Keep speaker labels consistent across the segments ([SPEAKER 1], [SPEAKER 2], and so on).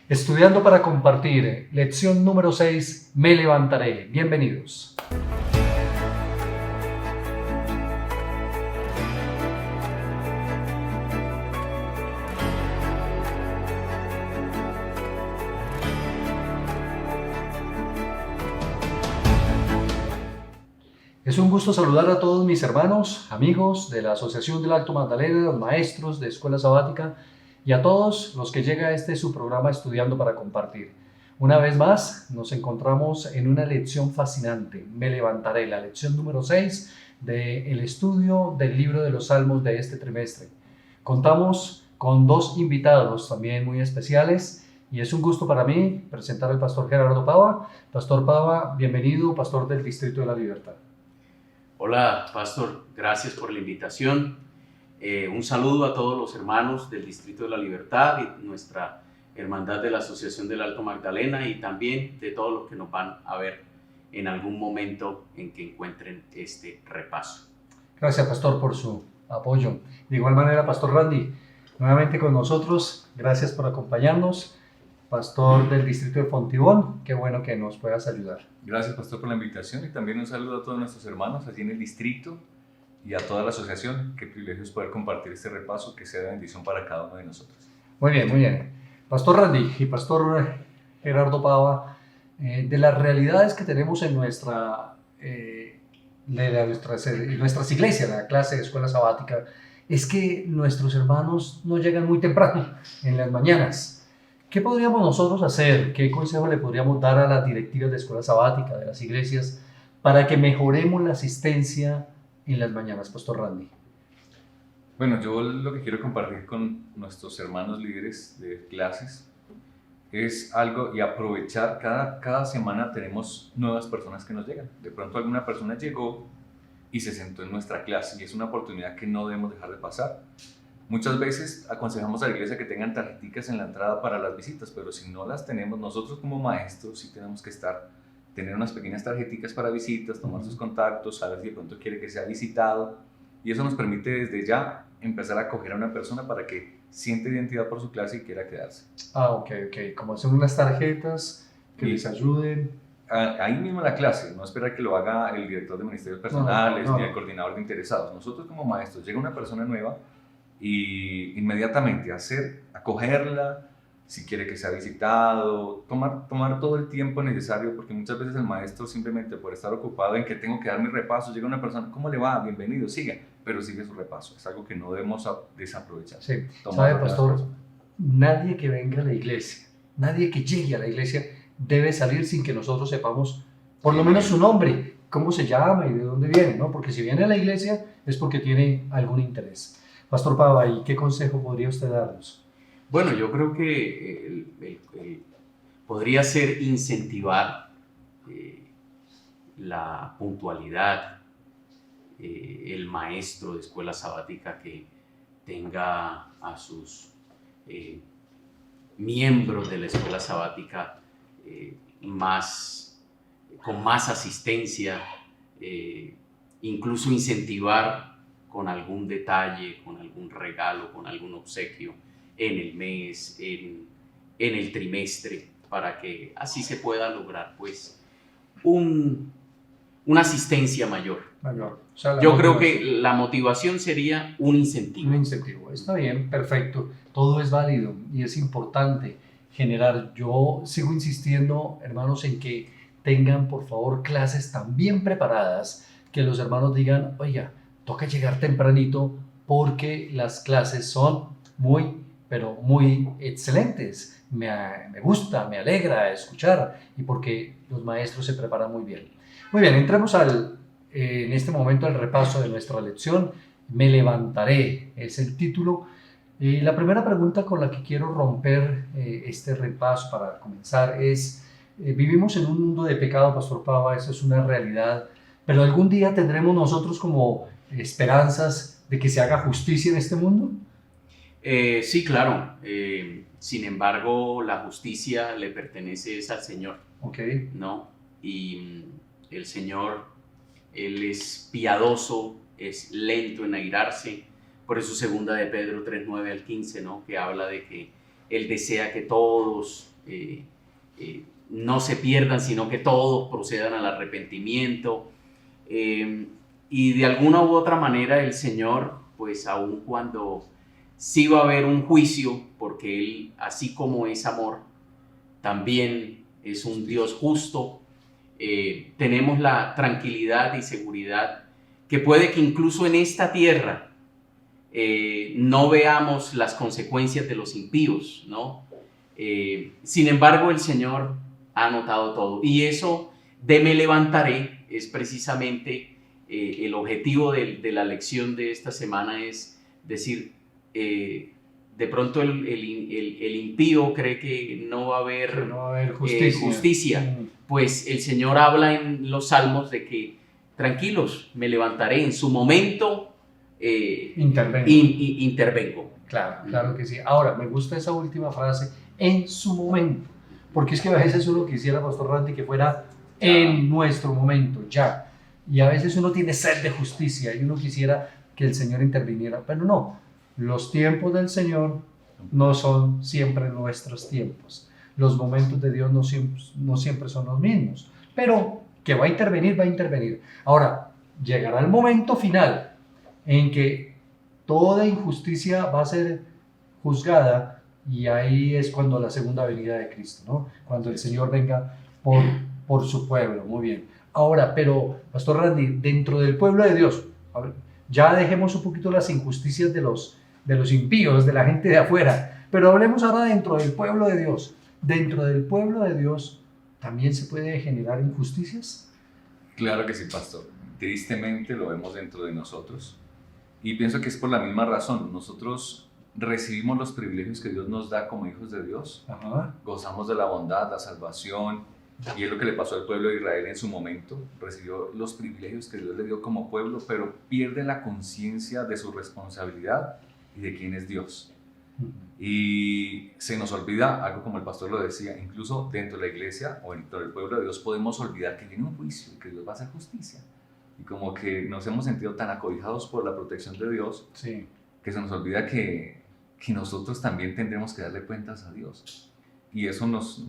[SPEAKER 1] Estudiando para compartir, lección número 6, me levantaré. Bienvenidos. Es un gusto saludar a todos mis hermanos, amigos de la Asociación del Alto Magdalena, los maestros de Escuela Sabática y a todos los que llega a su programa Estudiando para Compartir. Una vez más, nos encontramos en una lección fascinante. Me levantaré, la lección número 6 del estudio del libro de los Salmos de este trimestre. Contamos con dos invitados también muy especiales y es un gusto para mí presentar al pastor Gerardo Pava. Pastor Pava, bienvenido, pastor del Distrito de la Libertad.
[SPEAKER 2] Hola, pastor, gracias por la invitación. Un saludo a todos los hermanos del Distrito de la Libertad y nuestra hermandad de la Asociación del Alto Magdalena y también de todos los que nos van a ver en algún momento en que encuentren este repaso.
[SPEAKER 1] Gracias, pastor, por su apoyo. De igual manera, pastor Randy, nuevamente con nosotros, gracias por acompañarnos. Pastor del Distrito de Fontibón, qué bueno que nos puedas ayudar.
[SPEAKER 3] Gracias, pastor, por la invitación y también un saludo a todos nuestros hermanos allí en el distrito y a toda la asociación. Qué privilegio es poder compartir este repaso, que sea de bendición para cada uno de nosotros.
[SPEAKER 1] Muy bien, muy bien. Pastor Randy y pastor Gerardo Pava, de las realidades que tenemos en nuestras iglesias, la clase de escuela sabática, es que nuestros hermanos no llegan muy temprano en las mañanas. ¿Qué podríamos nosotros hacer? ¿Qué consejo le podríamos dar a las directivas de escuela sabática, de las iglesias, para que mejoremos la asistencia en las mañanas, pastor Randy?
[SPEAKER 3] Bueno, yo lo que quiero compartir con nuestros hermanos líderes de clases es algo y aprovechar, cada semana tenemos nuevas personas que nos llegan. De pronto alguna persona llegó y se sentó en nuestra clase y es una oportunidad que no debemos dejar de pasar. Muchas veces aconsejamos a la iglesia que tengan tarjeticas en la entrada para las visitas, pero si no las tenemos, nosotros como maestros sí tenemos que tener unas pequeñas tarjeticas para visitas, tomar sus contactos, saber si de pronto quiere que sea visitado, y eso nos permite desde ya empezar a acoger a una persona para que siente identidad por su clase y quiera quedarse.
[SPEAKER 1] Ok, como hacer unas tarjetas que les ayuden.
[SPEAKER 3] Ahí mismo en la clase, no esperar que lo haga el director de ministerios personales ni el coordinador de interesados. Nosotros como maestros, llega una persona nueva y inmediatamente acogerla, si quiere que sea visitado, tomar todo el tiempo necesario, porque muchas veces el maestro simplemente por estar ocupado en que tengo que dar mi repaso, llega una persona, ¿cómo le va? Bienvenido, siga, pero sigue su repaso, es algo que no debemos desaprovechar.
[SPEAKER 1] Sí, sabe, pastor, nadie que venga a la iglesia, nadie que llegue a la iglesia debe salir sin que nosotros sepamos por lo menos su nombre, cómo se llama y de dónde viene, ¿no? Porque si viene a la iglesia es porque tiene algún interés. Pastor Pava, ¿y qué consejo podría usted darnos?
[SPEAKER 2] Bueno, yo creo que podría ser incentivar la puntualidad, el maestro de escuela sabática que tenga a sus miembros de la escuela sabática con más asistencia, incluso incentivar con algún detalle, con algún regalo, con algún obsequio en el mes, en el trimestre, para que así se pueda lograr pues una asistencia mayor.
[SPEAKER 1] O sea,
[SPEAKER 2] yo creo que la motivación sería un incentivo.
[SPEAKER 1] Un incentivo, está bien, perfecto, todo es válido y es importante generar. Yo sigo insistiendo, hermanos, en que tengan por favor clases tan bien preparadas que los hermanos digan, oiga, toca llegar tempranito porque las clases son pero muy excelentes. Me gusta, me alegra escuchar y porque los maestros se preparan muy bien. Muy bien, entremos en este momento al repaso de nuestra lección. Me levantaré es el título. La primera pregunta con la que quiero romper este repaso para comenzar es, vivimos en un mundo de pecado, pastor Pava, eso es una realidad, pero algún día tendremos nosotros como esperanzas de que se haga justicia en este mundo.
[SPEAKER 2] Sí, claro. Sin embargo, la justicia le pertenece al Señor.
[SPEAKER 1] Okay.
[SPEAKER 2] ¿No? Y el Señor, Él es piadoso, es lento en airarse. Por eso segunda de Pedro 3:9 al 15, ¿no? Que habla de que Él desea que todos no se pierdan, sino que todos procedan al arrepentimiento. Y de alguna u otra manera el Señor, pues aun cuando sí va a haber un juicio, porque Él, así como es amor, también es un Dios justo, tenemos la tranquilidad y seguridad que puede que incluso en esta tierra no veamos las consecuencias de los impíos, ¿no? Sin embargo, el Señor ha anotado todo. Y eso de me levantaré es precisamente el objetivo de la lección de esta semana, es decir, de pronto el impío cree que no va a haber,
[SPEAKER 1] no va a haber justicia.
[SPEAKER 2] Pues el Señor habla en los Salmos de que tranquilos, me levantaré en su momento, intervengo.
[SPEAKER 1] Claro que sí. Ahora, me gusta esa última frase, en su momento, porque es que a veces uno quisiera, Pastor Randy, que fuera en nuestro momento, ya. Y a veces uno tiene sed de justicia y uno quisiera que el Señor interviniera, pero no. Los tiempos del Señor no son siempre nuestros tiempos. Los momentos de Dios no siempre son los mismos, pero que va a intervenir, va a intervenir. Ahora, llegará el momento final en que toda injusticia va a ser juzgada, y ahí es cuando la segunda venida de Cristo, ¿no? Cuando el Señor venga por su pueblo. Muy bien. Ahora, pero, Pastor Randy, dentro del pueblo de Dios, a ver, ya dejemos un poquito las injusticias de los impíos, de la gente de afuera, pero hablemos ahora dentro del pueblo de Dios. Dentro del pueblo de Dios, ¿también se puede generar injusticias?
[SPEAKER 3] Claro que sí, pastor. Tristemente lo vemos dentro de nosotros. Y pienso que es por la misma razón. Nosotros recibimos los privilegios que Dios nos da como hijos de Dios.
[SPEAKER 1] Ajá.
[SPEAKER 3] Gozamos de la bondad, la salvación. Y es lo que le pasó al pueblo de Israel en su momento. Recibió los privilegios que Dios le dio como pueblo, pero pierde la conciencia de su responsabilidad y de quién es Dios. Y se nos olvida, algo como el pastor lo decía, incluso dentro de la iglesia o dentro del pueblo de Dios podemos olvidar que viene un juicio y que Dios va a hacer justicia. Y como que nos hemos sentido tan acobijados por la protección de Dios,
[SPEAKER 1] Sí.
[SPEAKER 3] que se nos olvida que nosotros también tendremos que darle cuentas a Dios. Y eso nos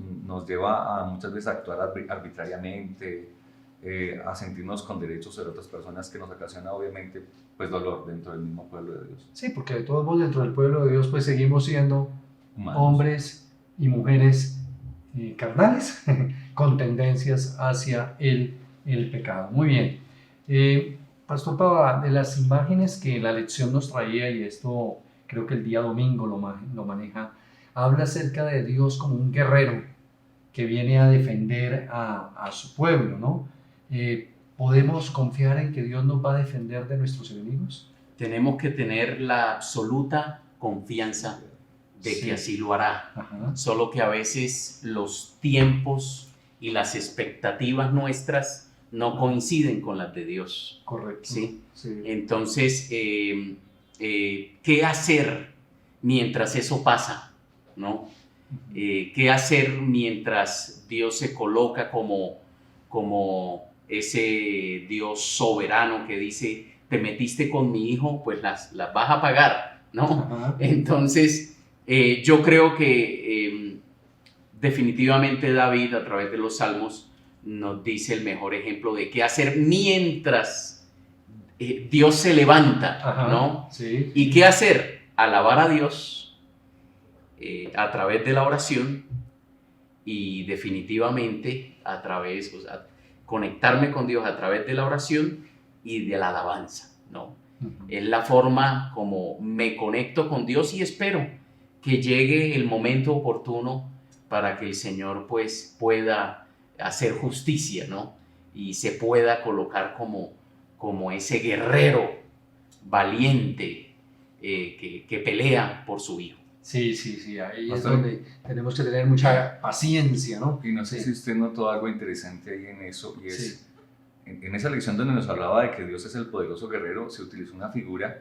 [SPEAKER 3] lleva a muchas veces a actuar arbitrariamente, a sentirnos con derechos sobre otras personas, que nos ocasiona obviamente pues dolor dentro del mismo pueblo de Dios.
[SPEAKER 1] Sí, porque de todos modos dentro del pueblo de Dios pues seguimos siendo
[SPEAKER 3] Humanos.
[SPEAKER 1] Hombres y mujeres carnales con tendencias hacia el pecado. Muy bien. Pastor Pava, de las imágenes que la lección nos traía, y esto creo que el día domingo lo maneja, habla acerca de Dios como un guerrero que viene a defender a su pueblo, ¿no? ¿Podemos confiar en que Dios nos va a defender de nuestros enemigos?
[SPEAKER 2] Tenemos que tener la absoluta confianza de que así lo hará.
[SPEAKER 1] Ajá.
[SPEAKER 2] Solo que a veces los tiempos y las expectativas nuestras no coinciden con las de Dios.
[SPEAKER 1] Correcto.
[SPEAKER 2] ¿Sí?
[SPEAKER 1] Sí.
[SPEAKER 2] Entonces, ¿qué hacer mientras eso pasa? ¿No? ¿Qué hacer mientras Dios se coloca como ese Dios soberano que dice, te metiste con mi hijo, pues las vas a pagar, ¿no?
[SPEAKER 1] Ajá.
[SPEAKER 2] Entonces, yo creo que definitivamente David, a través de los Salmos, nos dice el mejor ejemplo de qué hacer mientras Dios se levanta,
[SPEAKER 1] Ajá.
[SPEAKER 2] ¿no?
[SPEAKER 1] Sí.
[SPEAKER 2] ¿Y qué hacer? Alabar a Dios a través de la oración, y definitivamente a través, o sea, conectarme con Dios a través de la oración y de la alabanza, ¿no?
[SPEAKER 1] Uh-huh.
[SPEAKER 2] Es la forma como me conecto con Dios y espero que llegue el momento oportuno para que el Señor pues pueda hacer justicia, ¿no? Y se pueda colocar como ese guerrero valiente que pelea por su hijo.
[SPEAKER 1] Sí, ahí es donde tenemos que tener mucha paciencia, ¿no?
[SPEAKER 3] Y no sé si usted notó algo interesante ahí en eso, y es, en esa lección donde nos hablaba de que Dios es el poderoso guerrero, se utilizó una figura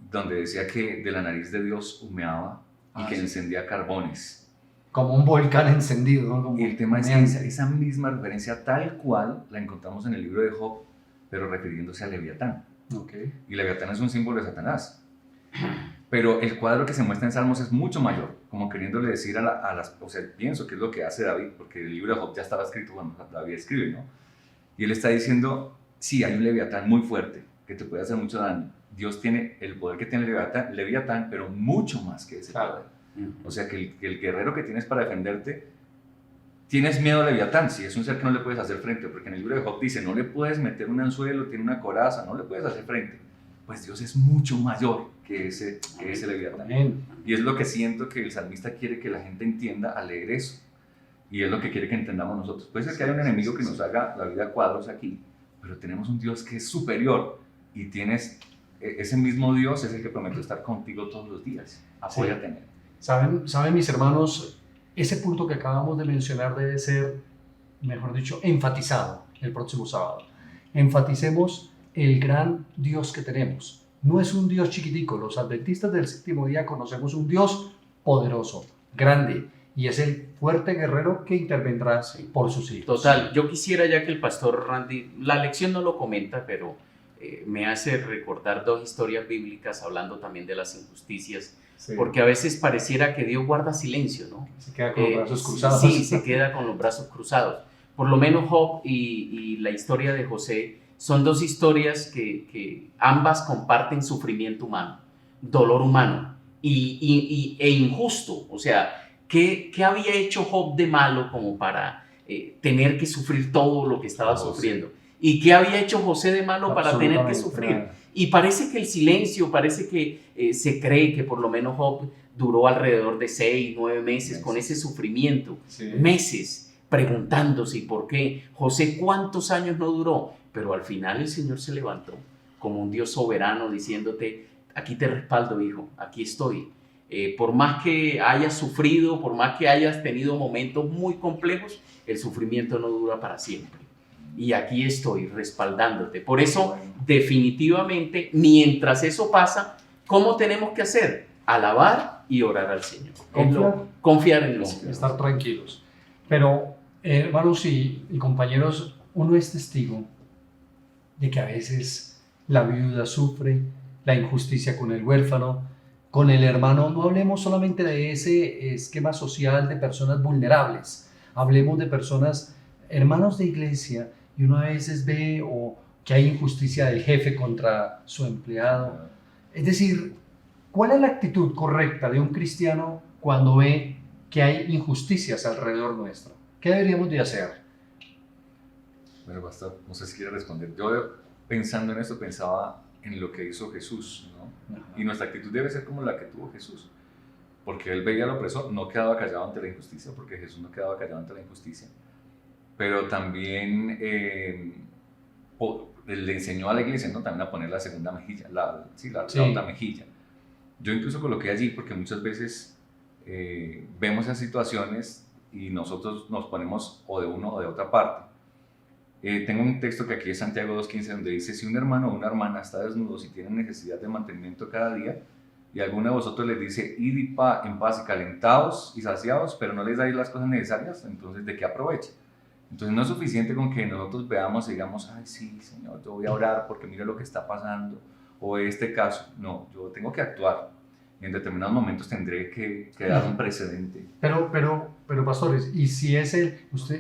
[SPEAKER 3] donde decía que de la nariz de Dios humeaba y que encendía carbones.
[SPEAKER 1] Como un volcán encendido, ¿no? Como
[SPEAKER 3] y el tema es que esa misma referencia tal cual la encontramos en el libro de Job, pero refiriéndose a Leviatán.
[SPEAKER 1] Okay.
[SPEAKER 3] Y Leviatán es un símbolo de Satanás. Pero el cuadro que se muestra en Salmos es mucho mayor, como queriéndole decir a las... O sea, pienso que es lo que hace David, porque el libro de Job ya estaba escrito cuando David escribe, ¿no? Y él está diciendo, sí, hay un Leviatán muy fuerte que te puede hacer mucho daño. Dios tiene el poder que tiene el Leviatán, pero mucho más que ese poder. O sea, que el guerrero que tienes para defenderte, tienes miedo a Leviatán, si es un ser que no le puedes hacer frente, porque en el libro de Job dice, no le puedes meter un anzuelo, tiene una coraza, no le puedes hacer frente. Pues Dios es mucho mayor que ese Leviatán.
[SPEAKER 1] Amén.
[SPEAKER 3] Y es lo que siento que el salmista quiere que la gente entienda al leer eso. Y es lo que quiere que entendamos nosotros. Puede ser que haya un enemigo que nos haga la vida a cuadros aquí, pero tenemos un Dios que es superior y tienes, ese mismo Dios es el que prometió estar contigo todos los días. Apóyate en él.
[SPEAKER 1] ¿Saben mis hermanos? Ese punto que acabamos de mencionar debe ser, mejor dicho, enfatizado el próximo sábado. Enfaticemos el gran Dios que tenemos. No es un Dios chiquitico. Los adventistas del séptimo día conocemos un Dios poderoso, grande, y es el fuerte guerrero que intervendrá por sus hijos.
[SPEAKER 2] Total, yo quisiera, ya que el pastor Randy, la lección no lo comenta, pero me hace recordar dos historias bíblicas hablando también de las injusticias,
[SPEAKER 1] Sí.
[SPEAKER 2] porque a veces pareciera que Dios guarda silencio, ¿no?
[SPEAKER 1] Se queda con los brazos cruzados.
[SPEAKER 2] Sí, se queda con los brazos cruzados. Por lo menos Job y la historia de José son dos historias que ambas comparten sufrimiento humano, dolor humano e injusto. O sea, ¿qué había hecho Job de malo como para tener que sufrir todo lo que estaba sufriendo? ¿Y qué había hecho José de malo para tener que sufrir?
[SPEAKER 1] Nada.
[SPEAKER 2] Y parece que el silencio, parece que se cree que por lo menos Job duró alrededor de 6, 9 meses con ese sufrimiento.
[SPEAKER 1] Sí.
[SPEAKER 2] Meses preguntándose ¿y por qué? José, ¿cuántos años no duró? Pero al final el Señor se levantó como un Dios soberano diciéndote, aquí te respaldo, hijo, aquí estoy. Por más que hayas sufrido, por más que hayas tenido momentos muy complejos, el sufrimiento no dura para siempre. Y aquí estoy respaldándote. Por eso, definitivamente, mientras eso pasa, ¿cómo tenemos que hacer? Alabar y orar al Señor. Confiar en el Señor.
[SPEAKER 1] Estar tranquilos. Pero, hermanos y compañeros, uno es testigo de que a veces la viuda sufre, la injusticia con el huérfano, con el hermano. No hablemos solamente de ese esquema social de personas vulnerables, hablemos de personas, hermanos de iglesia, y uno a veces ve que hay injusticia del jefe contra su empleado. Es decir, ¿cuál es la actitud correcta de un cristiano cuando ve que hay injusticias alrededor nuestro? ¿Qué deberíamos de hacer?
[SPEAKER 3] Bueno, pastor, no sé si quiere responder. Yo pensando en esto pensaba en lo que hizo Jesús, ¿no?
[SPEAKER 1] Ajá.
[SPEAKER 3] Y nuestra actitud debe ser como la que tuvo Jesús, porque él veía al opresor, no quedaba callado ante la injusticia, porque Jesús no quedaba callado ante la injusticia, pero también le enseñó a la iglesia, ¿no? También a poner la segunda mejilla, la otra mejilla. Yo incluso coloqué allí porque muchas veces vemos esas situaciones y nosotros nos ponemos o de uno o de otra parte. Tengo un texto que aquí es Santiago 2.15 donde dice, si un hermano o una hermana está desnudo y tiene necesidad de mantenimiento cada día, y alguno de vosotros les dice, id en paz y calentados y saciados, pero no les dais las cosas necesarias, entonces ¿de qué aprovecha? Entonces no es suficiente con que nosotros veamos y digamos, ay sí, Señor, yo voy a orar porque mira lo que está pasando, o este caso. No, yo tengo que actuar. Y en determinados momentos tendré que dar un precedente.
[SPEAKER 1] Pero pastores, ¿y si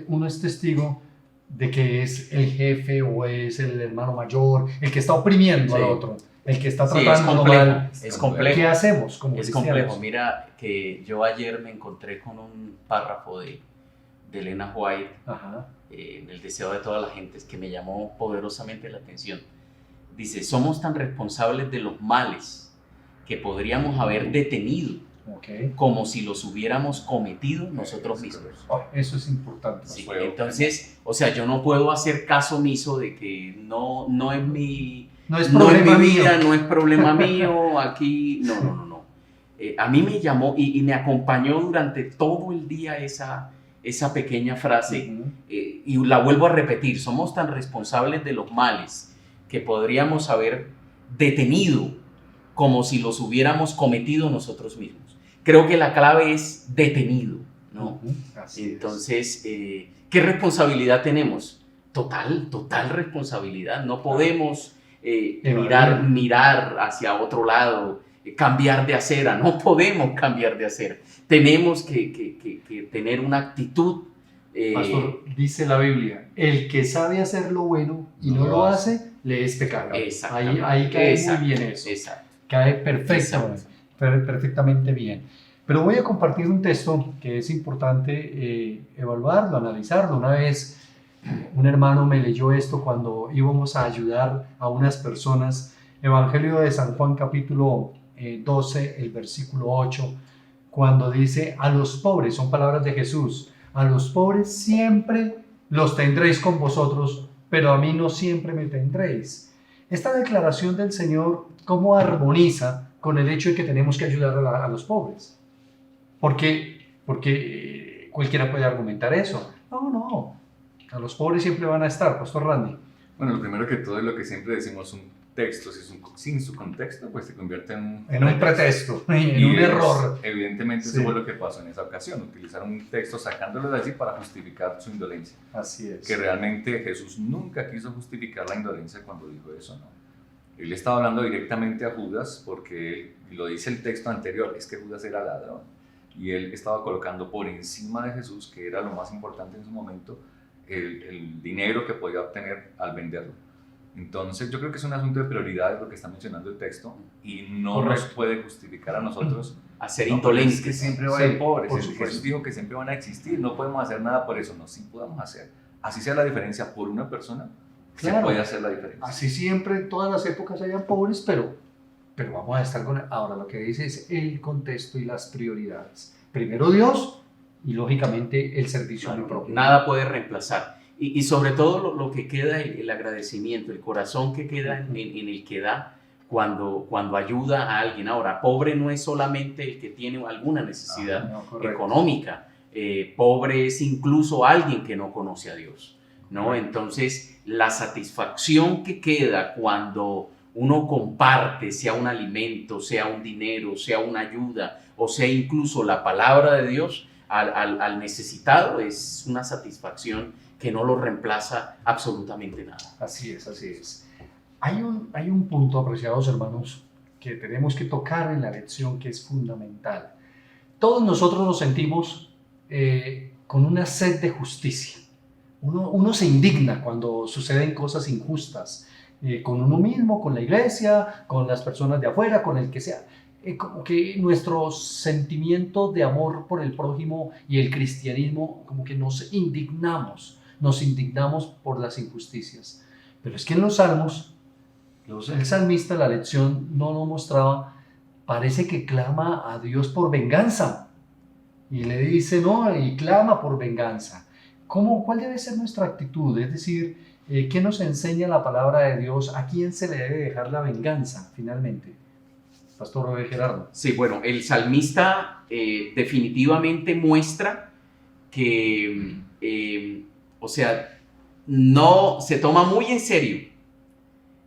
[SPEAKER 1] uno es testigo de que es el jefe o es el hermano mayor, el que está oprimiendo al otro, el que está tratando mal?
[SPEAKER 2] Es complejo.
[SPEAKER 1] ¿Qué hacemos como
[SPEAKER 2] Es
[SPEAKER 1] cristianos?
[SPEAKER 2] complejo. Mira que yo ayer me encontré con un párrafo de Elena White, en El deseo de toda la gente, que me llamó poderosamente la atención. Dice, somos tan responsables de los males que podríamos haber detenido como si los hubiéramos cometido nosotros mismos.
[SPEAKER 1] Eso es importante.
[SPEAKER 2] Sí, entonces, o sea, yo no puedo hacer caso omiso de que no es mi...
[SPEAKER 1] No es problema mío.
[SPEAKER 2] No es problema mío, aquí... No. A mí me llamó y me acompañó durante todo el día esa pequeña frase, y la vuelvo a repetir, somos tan responsables de los males que podríamos haber detenido como si los hubiéramos cometido nosotros mismos. Creo que la clave es detenido, ¿no? Entonces, ¿qué responsabilidad tenemos? Total responsabilidad. No podemos mirar hacia otro lado cambiar de acera, no podemos cambiar de acera. Tenemos que tener una actitud.
[SPEAKER 1] Pastor, dice la Biblia, el que sabe hacer lo bueno y no lo hace, le es pecado. Ahí cae muy bien eso.
[SPEAKER 2] Exacto.
[SPEAKER 1] Cae perfectamente bien. Pero voy a compartir un texto que es importante evaluarlo, analizarlo. Una vez un hermano me leyó esto cuando íbamos a ayudar a unas personas. Evangelio de San Juan capítulo 12, el versículo 8, cuando dice: a los pobres, son palabras de Jesús, a los pobres siempre los tendréis con vosotros, pero a mí no siempre me tendréis. Esta declaración del Señor, ¿cómo armoniza con el hecho de que tenemos que ayudar a los pobres? Porque cualquiera puede argumentar eso. No, a los pobres siempre van a estar, Pastor Randy.
[SPEAKER 3] Bueno, lo primero que todo es lo que siempre decimos: un texto, sin su contexto, pues se convierte en un
[SPEAKER 1] pretexto, en un error.
[SPEAKER 3] Evidentemente eso fue lo que pasó en esa ocasión, utilizaron un texto sacándolo de allí para justificar su indolencia.
[SPEAKER 1] Así es.
[SPEAKER 3] Que realmente Jesús nunca quiso justificar la indolencia cuando dijo eso, ¿no? Él estaba hablando directamente a Judas porque, y lo dice el texto anterior, es que Judas era ladrón y él estaba colocando por encima de Jesús, que era lo más importante en su momento, el dinero que podía obtener al venderlo. Entonces yo creo que es un asunto de prioridades lo que está mencionando el texto y no nos puede justificar a nosotros
[SPEAKER 2] hacer
[SPEAKER 3] no,
[SPEAKER 2] indolencia.
[SPEAKER 3] Es que siempre va a haber pobres,
[SPEAKER 1] por supuesto.
[SPEAKER 3] Jesús dijo que siempre van a existir, no podemos hacer nada por eso, no, sí podemos hacer. Así sea la diferencia por una persona, se puede hacer la diferencia.
[SPEAKER 1] Así siempre en todas las épocas hayan pobres, pero vamos a estar con... Ahora lo que dice es el contexto y las prioridades. Primero Dios y lógicamente el servicio al propio.
[SPEAKER 2] Nada puede reemplazar. Y sobre todo lo que queda, el agradecimiento, el corazón que queda en el que da cuando ayuda a alguien. Ahora, pobre no es solamente el que tiene alguna necesidad económica. Pobre es incluso alguien que no conoce a Dios, ¿no? Entonces, la satisfacción que queda cuando uno comparte, sea un alimento, sea un dinero, sea una ayuda, o sea incluso la palabra de Dios al necesitado, es una satisfacción que no lo reemplaza absolutamente nada.
[SPEAKER 1] Así es. Hay un punto, apreciados hermanos, que tenemos que tocar en la lección que es fundamental. Todos nosotros nos sentimos con una sed de justicia. Uno se indigna cuando suceden cosas injustas, con uno mismo, con la iglesia, con las personas de afuera, con el que sea. Como que nuestro sentimiento de amor por el prójimo y el cristianismo, como que nos indignamos por las injusticias. Pero es que en los salmos, el salmista, la lección no lo mostraba, parece que clama a Dios por venganza. Y le dice, no, y clama por venganza. ¿Cuál debe ser nuestra actitud? Es decir, ¿qué nos enseña la palabra de Dios? ¿A quién se le debe dejar la venganza finalmente? Pastor Gerardo.
[SPEAKER 2] Sí, bueno, el salmista definitivamente muestra que, no se toma muy en serio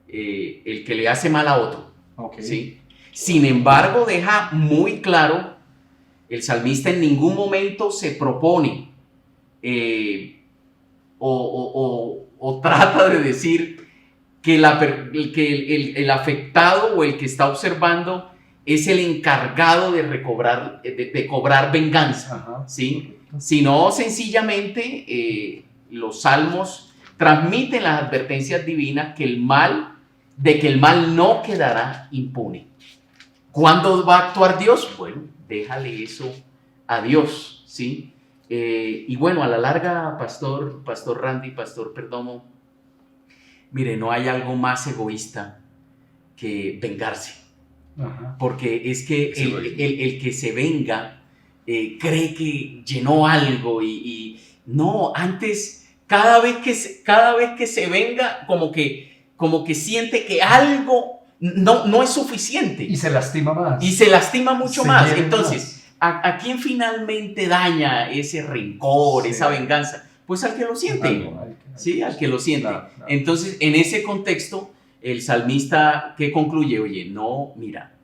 [SPEAKER 2] el que le hace mal a otro.
[SPEAKER 1] Okay.
[SPEAKER 2] ¿Sí? Sin embargo, deja muy claro, el salmista en ningún momento se propone o trata de decir que el afectado o el que está observando es el encargado de cobrar venganza.
[SPEAKER 1] Ajá.
[SPEAKER 2] ¿Sí? Sino sencillamente los salmos transmiten las advertencias divinas que el mal no quedará impune. ¿Cuándo va a actuar Dios? Bueno, déjale eso a Dios, ¿sí? Y bueno, a la larga, Pastor Randy, Pastor Perdomo, mire, no hay algo más egoísta que vengarse.
[SPEAKER 1] Ajá.
[SPEAKER 2] Porque es que el que se venga cree que llenó algo y no, antes, cada vez que se venga, como que siente que algo no es suficiente.
[SPEAKER 1] Y se lastima más.
[SPEAKER 2] Y se lastima mucho más. Entonces,
[SPEAKER 1] más.
[SPEAKER 2] ¿a quién finalmente daña ese rencor, esa venganza? Pues al que lo siente. Sí, al que lo siente.
[SPEAKER 1] Claro.
[SPEAKER 2] Entonces, en ese contexto, el salmista, ¿qué concluye? Oye, no, mira,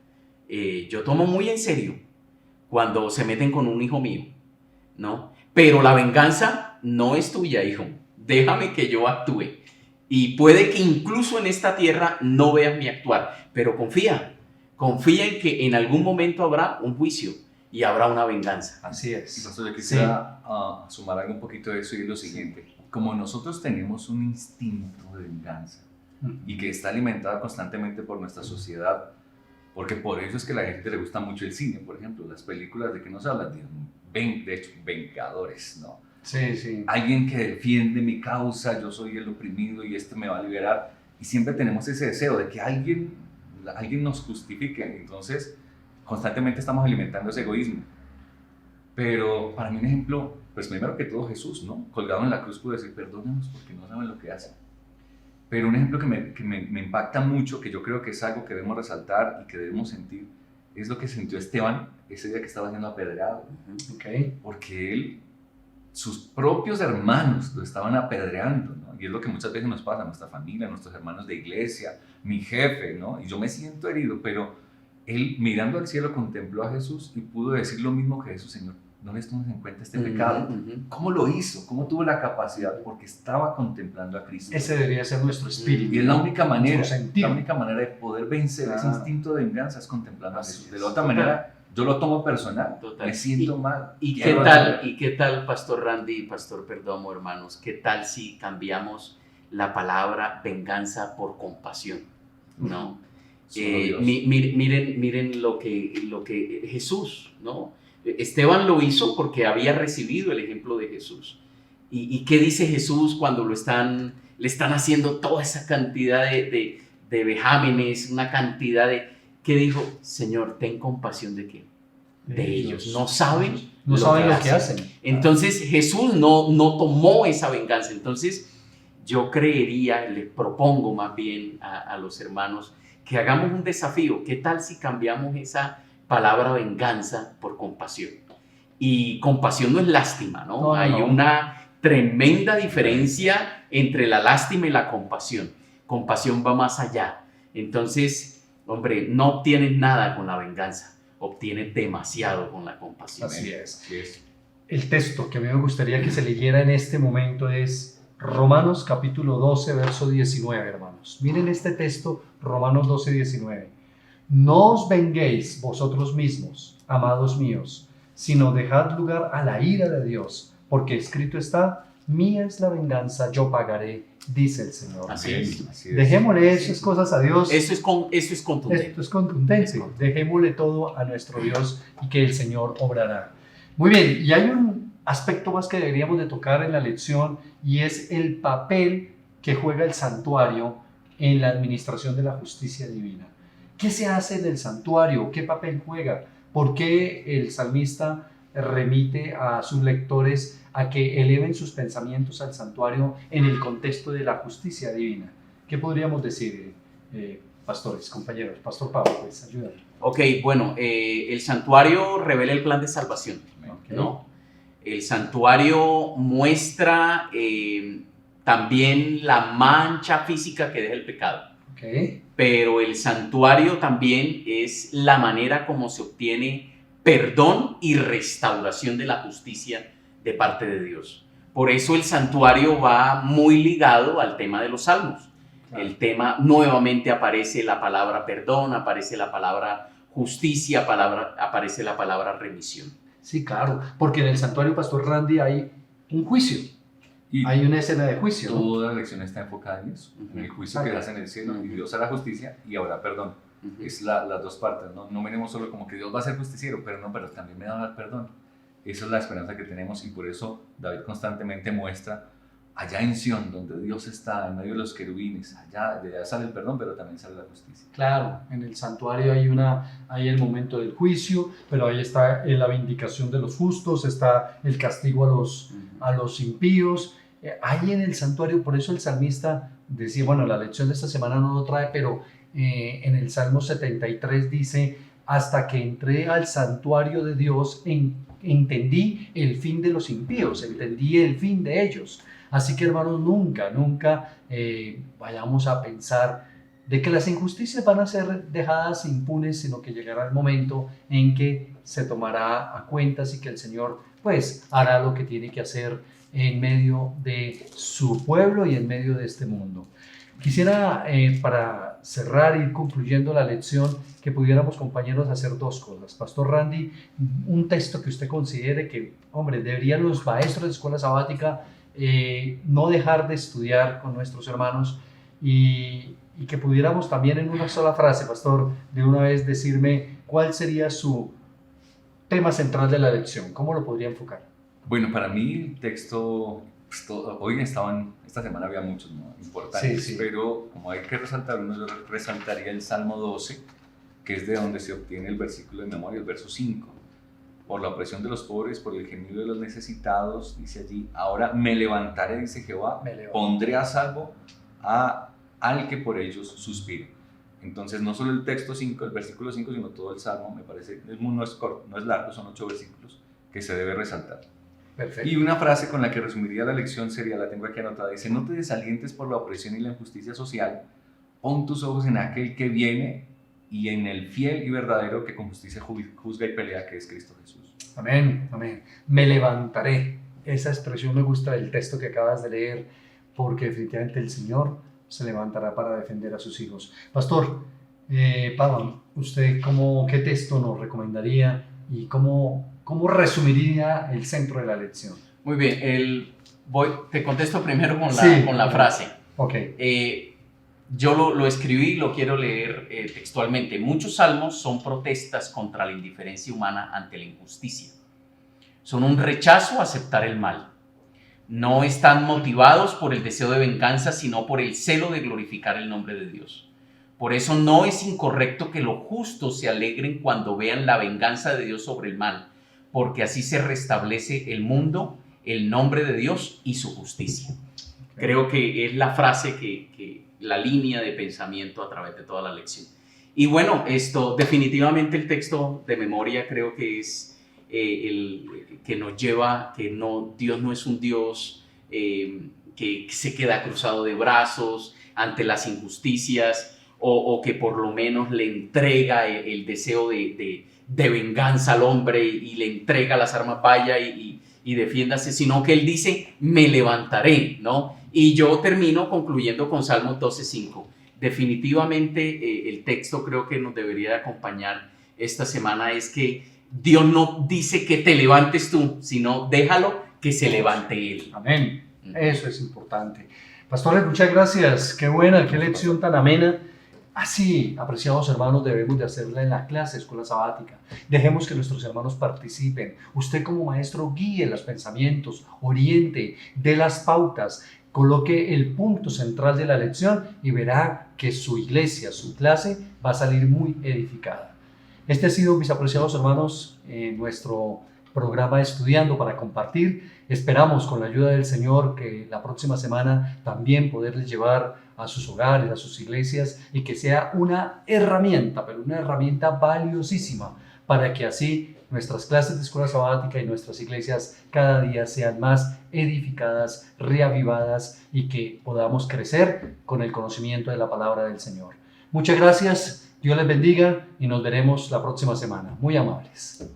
[SPEAKER 2] yo tomo muy en serio cuando se meten con un hijo mío, ¿no? Pero la venganza no es tuya, hijo. Déjame que yo actúe. Y puede que incluso en esta tierra no veas mi actuar, pero confía, Confía en que en algún momento habrá un juicio y habrá una venganza.
[SPEAKER 1] Así
[SPEAKER 3] Y
[SPEAKER 1] es.
[SPEAKER 3] pastor, yo quisiera sumar algo un poquito de eso y es lo siguiente. Como nosotros tenemos un instinto de venganza y que está alimentado constantemente por nuestra sociedad, porque por eso es que a la gente le gusta mucho el cine, por ejemplo, las películas de que nos hablan de hecho, vengadores, ¿no?
[SPEAKER 1] Sí, sí.
[SPEAKER 3] Alguien que defiende mi causa, yo soy el oprimido y este me va a liberar. Y siempre tenemos ese deseo de que alguien nos justifique. Entonces, constantemente estamos alimentando ese egoísmo. Pero para mí un ejemplo, pues primero que todo Jesús, ¿no? Colgado en la cruz pudo decir, perdónanos porque no saben lo que hacen. Pero un ejemplo que me impacta mucho, que yo creo que es algo que debemos resaltar y que debemos sentir, es lo que sintió Esteban ese día que estaba siendo apedreado.
[SPEAKER 1] Ok.
[SPEAKER 3] Porque sus propios hermanos lo estaban apedreando, ¿no? Y es lo que muchas veces nos pasa a nuestra familia, a nuestros hermanos de iglesia, mi jefe, ¿no? Y yo me siento herido, pero él mirando al cielo contempló a Jesús y pudo decir lo mismo que Jesús, Señor, no les tomes en cuenta este pecado. ¿Cómo lo hizo? ¿Cómo tuvo la capacidad? Porque estaba contemplando a Cristo.
[SPEAKER 1] Ese debería ser nuestro espíritu.
[SPEAKER 3] Y es la única manera de poder vencer ese
[SPEAKER 1] Claro.
[SPEAKER 3] instinto de venganza es contemplando a
[SPEAKER 1] Así
[SPEAKER 3] Jesús.
[SPEAKER 1] es.
[SPEAKER 3] De la otra manera, yo lo tomo personal,
[SPEAKER 2] Total.
[SPEAKER 3] me siento mal.
[SPEAKER 2] ¿Y
[SPEAKER 3] quiero
[SPEAKER 2] qué tal, Pastor Randy y Pastor Perdomo, hermanos? ¿Qué tal si cambiamos la palabra venganza por compasión? ¿No? Miren lo que Jesús, ¿no? Esteban lo hizo porque había recibido el ejemplo de Jesús. ¿Y qué dice Jesús cuando le están haciendo toda esa cantidad de vejámenes, una cantidad de... ¿Qué dijo? Señor, ten compasión ¿de qué? De ellos. No saben
[SPEAKER 1] lo que hacen.
[SPEAKER 2] Entonces Jesús no tomó esa venganza. Entonces yo creería, les propongo más bien a los hermanos que hagamos un desafío. ¿Qué tal si cambiamos esa palabra venganza por compasión? Y compasión no es lástima, ¿no?
[SPEAKER 1] No,
[SPEAKER 2] Hay
[SPEAKER 1] no.
[SPEAKER 2] una tremenda diferencia entre la lástima y la compasión. Compasión va más allá. Entonces, hombre, no obtienes nada con la venganza, obtienes demasiado con la compasión.
[SPEAKER 1] Así es.
[SPEAKER 3] Así es.
[SPEAKER 1] El texto que a mí me gustaría que se leyera en este momento es Romanos capítulo 12, verso 19, hermanos. Miren este texto, Romanos 12, 19. No os venguéis vosotros mismos, amados míos, sino dejad lugar a la ira de Dios, porque escrito está, mía es la venganza, yo pagaré, dice el Señor.
[SPEAKER 2] Así es.
[SPEAKER 3] Así es.
[SPEAKER 1] Dejémosle esas cosas a Dios.
[SPEAKER 2] Eso es contundente.
[SPEAKER 1] Esto es contundente. Dejémosle todo a nuestro Dios y que el Señor obrará. Muy bien, y hay un aspecto más que deberíamos de tocar en la lección y es el papel que juega el santuario en la administración de la justicia divina. ¿Qué se hace en el santuario? ¿Qué papel juega? ¿Por qué el salmista remite a sus lectores a que eleven sus pensamientos al santuario en el contexto de la justicia divina? ¿Qué podríamos decir, pastores, compañeros? Pastor Pablo, pues ayúdame.
[SPEAKER 2] Ok, bueno, el santuario revela el plan de salvación,
[SPEAKER 1] Ok.
[SPEAKER 2] ¿no? El santuario muestra también la mancha física que deja el pecado.
[SPEAKER 1] Ok.
[SPEAKER 2] Pero el santuario también es la manera como se obtiene perdón y restauración de la justicia de parte de Dios. Por eso el santuario va muy ligado al tema de los salmos.
[SPEAKER 1] Claro.
[SPEAKER 2] El tema, nuevamente aparece la palabra perdón, aparece la palabra justicia, aparece la palabra remisión.
[SPEAKER 1] Sí, claro, porque en el santuario, Pastor Randy, hay un juicio,
[SPEAKER 3] Y
[SPEAKER 1] hay una escena de juicio, ¿no?
[SPEAKER 3] toda la lección está enfocada en eso, en el juicio que hace en el cielo, y Dios hará justicia y habrá perdón. Es las dos partes, ¿no? No venimos solo como que Dios va a ser justiciero, pero también me va a dar perdón. Esa es la esperanza que tenemos y por eso David constantemente muestra allá en Sión, donde Dios está, en medio de los querubines, de allá sale el perdón, pero también sale la justicia.
[SPEAKER 1] Claro, en el santuario hay el momento del juicio, pero ahí está la vindicación de los justos, está el castigo a los impíos. Ahí en el santuario, por eso el salmista decía, bueno, la lección de esta semana no lo trae, pero en el Salmo 73 dice, hasta que entré al santuario de Dios, entendí el fin de los impíos, entendí el fin de ellos. Así que, hermanos, nunca vayamos a pensar de que las injusticias van a ser dejadas impunes, sino que llegará el momento en que se tomará a cuentas y que el Señor, pues, hará lo que tiene que hacer en medio de su pueblo y en medio de este mundo. Quisiera, para cerrar, ir concluyendo la lección, que pudiéramos, compañeros, hacer dos cosas. Pastor Randy, un texto que usted considere que, hombre, deberían los maestros de escuela sabática no dejar de estudiar con nuestros hermanos, y que pudiéramos también en una sola frase, pastor, de una vez decirme cuál sería su tema central de la lección, cómo lo podría enfocar.
[SPEAKER 3] Bueno, para mí el texto, pues, esta semana había muchos, ¿no?, importantes,
[SPEAKER 1] Sí, sí.
[SPEAKER 3] pero como hay que resaltar uno, yo resaltaría el Salmo 12, que es de donde se obtiene el versículo de memoria, el verso 5. Por la opresión de los pobres, por el gemido de los necesitados, dice allí, ahora me levantaré, dice Jehová, pondré a salvo al que por ellos suspire. Entonces, no solo el texto 5, el versículo 5, sino todo el Salmo, me parece, no es corto, no es largo, son 8 versículos que se debe resaltar.
[SPEAKER 1] Perfecto.
[SPEAKER 3] Y una frase con la que resumiría la lección sería, la tengo aquí anotada, dice, no te desalientes por la opresión y la injusticia social, pon tus ojos en aquel que viene y en el fiel y verdadero que con justicia juzga y pelea, que es Cristo Jesús.
[SPEAKER 1] Amén, amén. Me levantaré. Esa expresión me gusta del texto que acabas de leer, porque definitivamente el Señor se levantará para defender a sus hijos. Pastor, Pablo, ¿usted qué texto nos recomendaría y cómo resumiría el centro de la lección?
[SPEAKER 2] Muy bien, te contesto primero con la frase.
[SPEAKER 1] Ok.
[SPEAKER 2] Yo lo escribí y lo quiero leer textualmente. Muchos salmos son protestas contra la indiferencia humana ante la injusticia. Son un rechazo a aceptar el mal. No están motivados por el deseo de venganza, sino por el celo de glorificar el nombre de Dios. Por eso no es incorrecto que los justos se alegren cuando vean la venganza de Dios sobre el mal, porque así se restablece el mundo, el nombre de Dios y su justicia. Creo que es la frase la línea de pensamiento a través de toda la lección. Y bueno, definitivamente el texto de memoria creo que es el que nos lleva, Dios no es un Dios que se queda cruzado de brazos ante las injusticias, o que por lo menos le entrega el deseo de venganza al hombre y le entrega las armas, vaya y defiéndase, sino que él dice, me levantaré, ¿no? Y yo termino concluyendo con Salmos 12:5. Definitivamente el texto creo que nos debería de acompañar esta semana es que Dios no dice que te levantes tú, sino déjalo que se levante Él.
[SPEAKER 1] Amén. Eso es importante. Pastores, muchas gracias. Qué buena, qué lección tan amena. Así, apreciados hermanos, debemos de hacerla en la clase de escuela sabática. Dejemos que nuestros hermanos participen. Usted como maestro guíe los pensamientos, oriente, dé las pautas, coloque el punto central de la lección y verá que su iglesia, su clase va a salir muy edificada. Este ha sido, mis apreciados hermanos, nuestro programa Estudiando para Compartir. Esperamos con la ayuda del Señor que la próxima semana también poderles llevar a sus hogares, a sus iglesias, y que sea una herramienta, pero una herramienta valiosísima para que así nuestras clases de escuela sabática y nuestras iglesias cada día sean más edificadas, reavivadas y que podamos crecer con el conocimiento de la palabra del Señor. Muchas gracias, Dios les bendiga y nos veremos la próxima semana. Muy amables.